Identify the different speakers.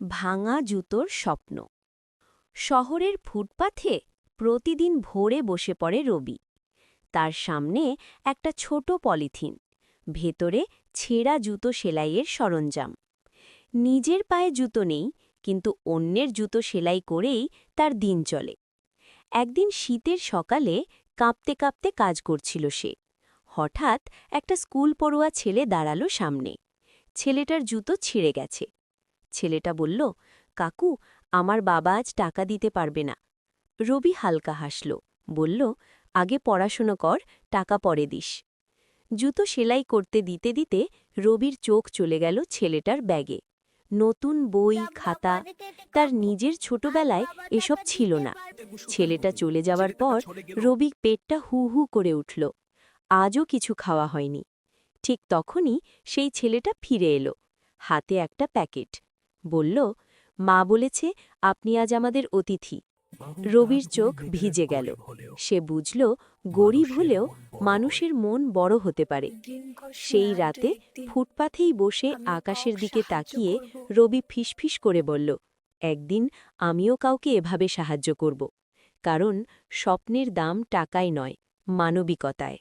Speaker 1: ভাঙা জুতোর স্বপ্ন। শহরের ফুটপাথে প্রতিদিন ভোরে বসে পড়ে রবি। তার সামনে একটা ছোট পলিথিন, ভেতরে ছেঁড়া জুতো সেলাইয়ের সরঞ্জাম। নিজের পায়ে জুতো নেই, কিন্তু অন্যের জুতো সেলাই করেই তার দিন চলে। একদিন শীতের সকালে কাঁপতে কাঁপতে কাজ করছিল সে। হঠাৎ একটা স্কুল পড়ুয়া ছেলে দাঁড়ালো সামনে। ছেলেটার জুতো ছিঁড়ে গেছে। ছেলেটা বলল, কাকু, আমার বাবা আজ টাকা দিতে পারবে না। রবি হালকা হাসল, বলল, আগে পড়াশুনো কর, টাকা পরে দিস। জুতো সেলাই করতে দিতে দিতে রবির চোখ চলে গেল ছেলেটার ব্যাগে। নতুন বই, খাতা। তার নিজের ছোটবেলায় এসব ছিল না। ছেলেটা চলে যাওয়ার পর রবি পেটটা হু হু করে উঠল। আজও কিছু খাওয়া হয়নি। ঠিক তখনই সেই ছেলেটা ফিরে এলো, হাতে একটা প্যাকেট। বলল, মা বলেছে আপনি আজ আমাদের অতিথি। রবির চোখ ভিজে গেল। সে বুঝল, গরিব হলেও মানুষের মন বড় হতে পারে। সেই রাতে ফুটপাথেই বসে আকাশের দিকে তাকিয়ে রবি ফিসফিস করে বলল, একদিন আমিও কাউকে এভাবে সাহায্য করব। কারণ স্বপ্নের দাম টাকায় নয়, মানবিকতায়।